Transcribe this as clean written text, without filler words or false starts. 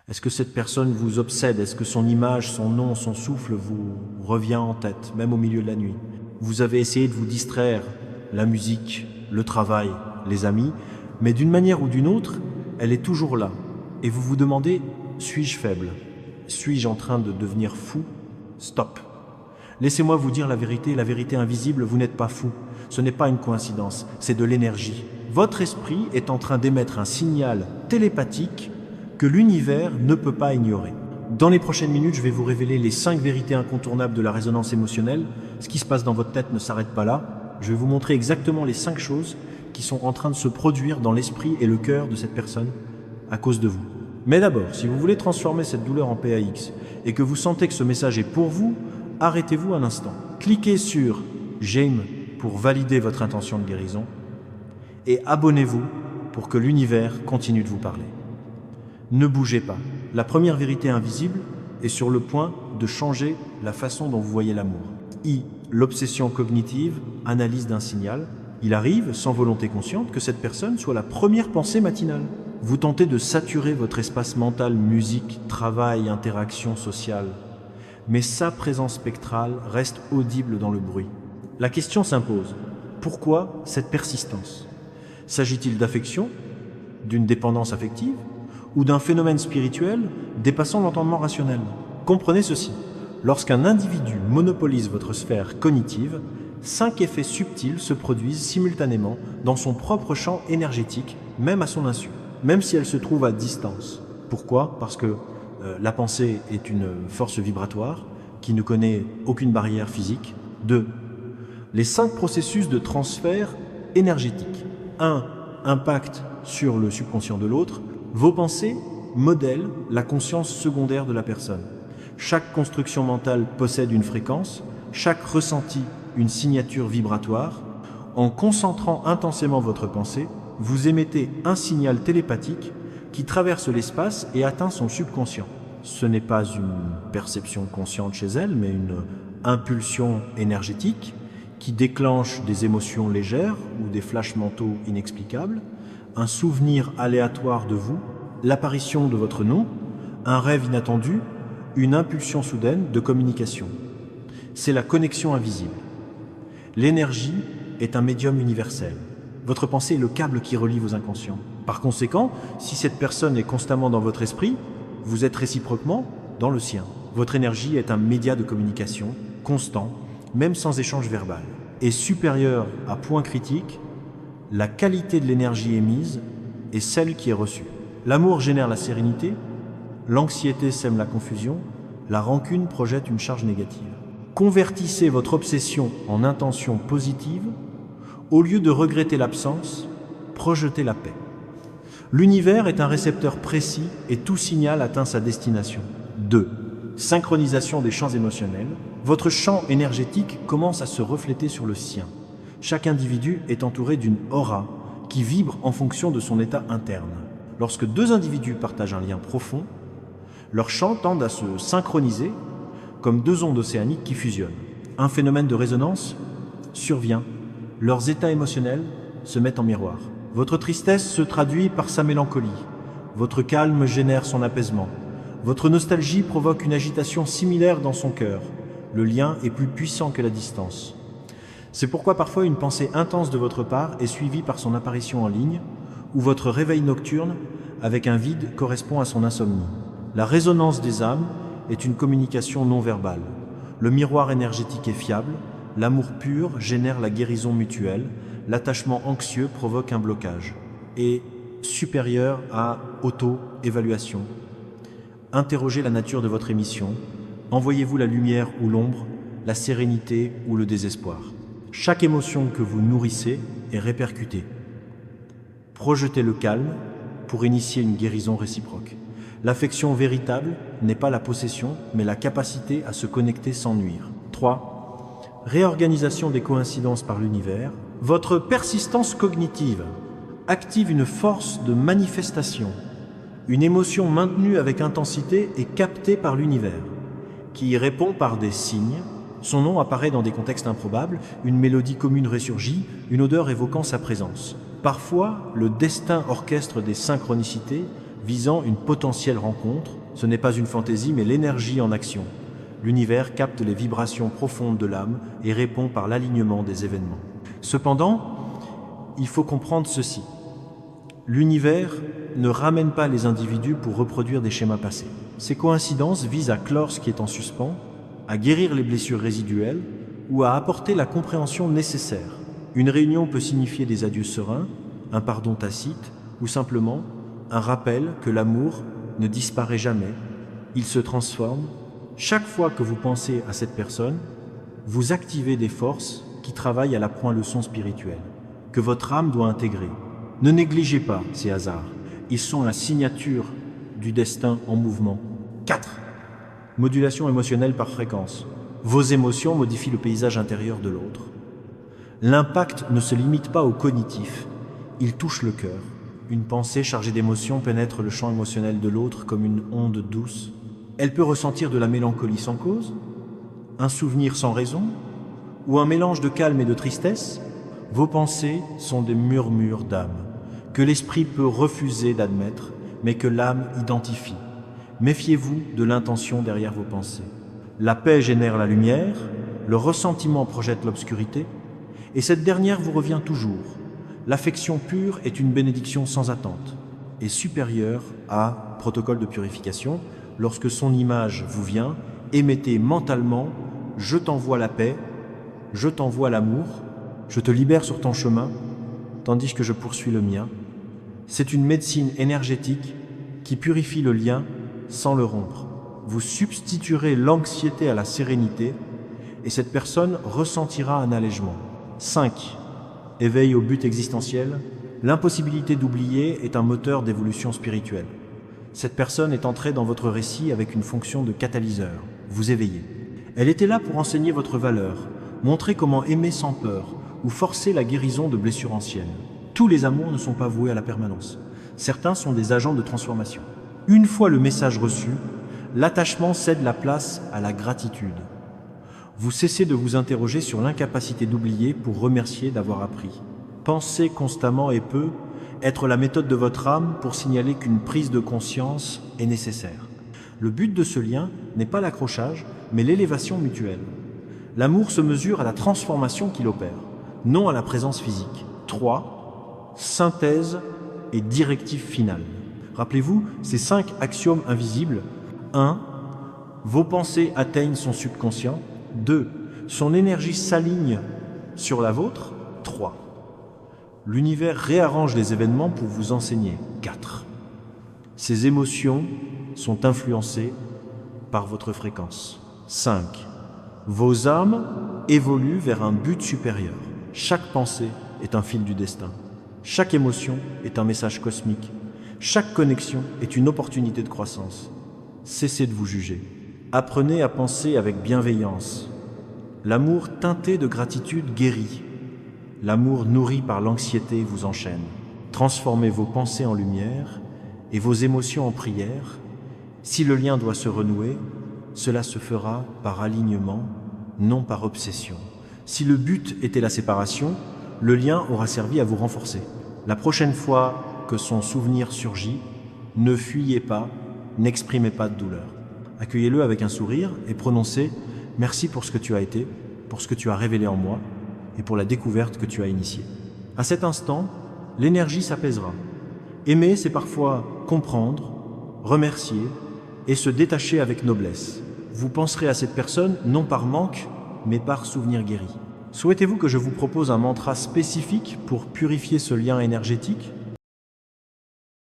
Est-ce que cette personne vous obsède? Est-ce que son image, son nom, son souffle vous revient en tête, même au milieu de la nuit? Vous avez essayé de vous distraire, la musique, le travail, les amis, mais d'une manière ou d'une autre, elle est toujours là. Et vous vous demandez, suis-je faible? Suis-je en train de devenir fou? Stop. Laissez-moi vous dire la vérité invisible, vous n'êtes pas fou. Ce n'est pas une coïncidence, c'est de l'énergie. Votre esprit est en train d'émettre un signal télépathique que l'univers ne peut pas ignorer. Dans les prochaines minutes, je vais vous révéler les 5 vérités incontournables de la résonance émotionnelle. Ce qui se passe dans votre tête ne s'arrête pas là. Je vais vous montrer exactement les 5 choses qui sont en train de se produire dans l'esprit et le cœur de cette personne à cause de vous. Mais d'abord, si vous voulez transformer cette douleur en PAX et que vous sentez que ce message est pour vous, arrêtez-vous un instant. Cliquez sur « J'aime » pour valider votre intention de guérison et abonnez-vous pour que l'univers continue de vous parler. Ne bougez pas. La première vérité invisible est sur le point de changer la façon dont vous voyez l'amour. L'obsession cognitive, analyse d'un signal. Il arrive, sans volonté consciente, que cette personne soit la première pensée matinale. Vous tentez de saturer votre espace mental, musique, travail, interaction sociale. Mais sa présence spectrale reste audible dans le bruit. La question s'impose. Pourquoi cette persistance? S'agit-il d'affection, d'une dépendance affective ou d'un phénomène spirituel dépassant l'entendement rationnel? Comprenez ceci. Lorsqu'un individu monopolise votre sphère cognitive, 5 effets subtils se produisent simultanément dans son propre champ énergétique, même à son insu, même si elle se trouve à distance. Pourquoi? Parce que la pensée est une force vibratoire qui ne connaît aucune barrière physique. 2. Les 5 processus de transfert énergétique. 1. Impact sur le subconscient de l'autre. Vos pensées modèlent la conscience secondaire de la personne. Chaque construction mentale possède une fréquence, chaque ressenti une signature vibratoire. En concentrant intensément votre pensée, vous émettez un signal télépathique qui traverse l'espace et atteint son subconscient. Ce n'est pas une perception consciente chez elle, mais une impulsion énergétique qui déclenche des émotions légères ou des flashs mentaux inexplicables, un souvenir aléatoire de vous, l'apparition de votre nom, un rêve inattendu, une impulsion soudaine de communication. C'est la connexion invisible. L'énergie est un médium universel. Votre pensée est le câble qui relie vos inconscients. Par conséquent, si cette personne est constamment dans votre esprit, vous êtes réciproquement dans le sien. Votre énergie est un média de communication constant, même sans échange verbal. Et supérieur à point critique, la qualité de l'énergie émise est celle qui est reçue. L'amour génère la sérénité, l'anxiété sème la confusion, la rancune projette une charge négative. Convertissez votre obsession en intention positive. Au lieu de regretter l'absence, projetez la paix. L'univers est un récepteur précis et tout signal atteint sa destination. 2. Synchronisation des champs émotionnels. Votre champ énergétique commence à se refléter sur le sien. Chaque individu est entouré d'une aura qui vibre en fonction de son état interne. Lorsque 2 individus partagent un lien profond, leurs champs tendent à se synchroniser comme 2 ondes océaniques qui fusionnent. Un phénomène de résonance survient. Leurs états émotionnels se mettent en miroir. Votre tristesse se traduit par sa mélancolie. Votre calme génère son apaisement. Votre nostalgie provoque une agitation similaire dans son cœur. Le lien est plus puissant que la distance. C'est pourquoi parfois une pensée intense de votre part est suivie par son apparition en ligne, ou votre réveil nocturne avec un vide correspond à son insomnie. La résonance des âmes est une communication non verbale. Le miroir énergétique est fiable, l'amour pur génère la guérison mutuelle, l'attachement anxieux provoque un blocage. Et supérieur à auto-évaluation. Interrogez la nature de votre émission. Envoyez-vous la lumière ou l'ombre, la sérénité ou le désespoir. Chaque émotion que vous nourrissez est répercutée. Projetez le calme pour initier une guérison réciproque. L'affection véritable n'est pas la possession, mais la capacité à se connecter sans nuire. 3. Réorganisation des coïncidences par l'univers. Votre persistance cognitive active une force de manifestation. Une émotion maintenue avec intensité est captée par l'univers, qui y répond par des signes. Son nom apparaît dans des contextes improbables, une mélodie commune ressurgit, une odeur évoquant sa présence. Parfois, le destin orchestre des synchronicités visant une potentielle rencontre. Ce n'est pas une fantaisie, mais l'énergie en action. L'univers capte les vibrations profondes de l'âme et répond par l'alignement des événements. Cependant, il faut comprendre ceci. L'univers ne ramène pas les individus pour reproduire des schémas passés. Ces coïncidences visent à clore ce qui est en suspens, à guérir les blessures résiduelles ou à apporter la compréhension nécessaire. Une réunion peut signifier des adieux sereins, un pardon tacite ou simplement un rappel que l'amour ne disparaît jamais, il se transforme. Chaque fois que vous pensez à cette personne, vous activez des forces qui travaillent à la point-leçon spirituelle, que votre âme doit intégrer. Ne négligez pas ces hasards, ils sont la signature du destin en mouvement. 4. Modulation émotionnelle par fréquence. Vos émotions modifient le paysage intérieur de l'autre. L'impact ne se limite pas au cognitif, il touche le cœur. Une pensée chargée d'émotions pénètre le champ émotionnel de l'autre comme une onde douce. Elle peut ressentir de la mélancolie sans cause, un souvenir sans raison, ou un mélange de calme et de tristesse. Vos pensées sont des murmures d'âme, que l'esprit peut refuser d'admettre, mais que l'âme identifie. Méfiez-vous de l'intention derrière vos pensées. La paix génère la lumière, le ressentiment projette l'obscurité, et cette dernière vous revient toujours. L'affection pure est une bénédiction sans attente et supérieure à protocole de purification. Lorsque son image vous vient, émettez mentalement « Je t'envoie la paix, je t'envoie l'amour, je te libère sur ton chemin, tandis que je poursuis le mien. » C'est une médecine énergétique qui purifie le lien sans le rompre. Vous substituerez l'anxiété à la sérénité et cette personne ressentira un allègement. 5. Éveil au but existentiel. L'impossibilité d'oublier est un moteur d'évolution spirituelle. Cette personne est entrée dans votre récit avec une fonction de catalyseur, vous éveillez. Elle était là pour enseigner votre valeur, montrer comment aimer sans peur ou forcer la guérison de blessures anciennes. Tous les amours ne sont pas voués à la permanence. Certains sont des agents de transformation. Une fois le message reçu, l'attachement cède la place à la gratitude. Vous cessez de vous interroger sur l'incapacité d'oublier pour remercier d'avoir appris. Penser constamment et peut être la méthode de votre âme pour signaler qu'une prise de conscience est nécessaire. Le but de ce lien n'est pas l'accrochage, mais l'élévation mutuelle. L'amour se mesure à la transformation qu'il opère, non à la présence physique. 3. Synthèse et directive finale. Rappelez-vous ces 5 axiomes invisibles. 1. Vos pensées atteignent son subconscient. 2. Son énergie s'aligne sur la vôtre. 3. L'univers réarrange les événements pour vous enseigner. 4. Ces émotions sont influencées par votre fréquence. 5. Vos âmes évoluent vers un but supérieur. Chaque pensée est un fil du destin. Chaque émotion est un message cosmique. Chaque connexion est une opportunité de croissance. Cessez de vous juger. Apprenez à penser avec bienveillance. L'amour teinté de gratitude guérit. L'amour nourri par l'anxiété vous enchaîne. Transformez vos pensées en lumière et vos émotions en prière. Si le lien doit se renouer, cela se fera par alignement, non par obsession. Si le but était la séparation, le lien aura servi à vous renforcer. La prochaine fois que son souvenir surgit, ne fuyez pas, n'exprimez pas de douleur. Accueillez-le avec un sourire et prononcez « Merci pour ce que tu as été, pour ce que tu as révélé en moi et pour la découverte que tu as initiée. » À cet instant, l'énergie s'apaisera. Aimer, c'est parfois comprendre, remercier et se détacher avec noblesse. Vous penserez à cette personne non par manque, mais par souvenir guéri. Souhaitez-vous que je vous propose un mantra spécifique pour purifier ce lien énergétique ?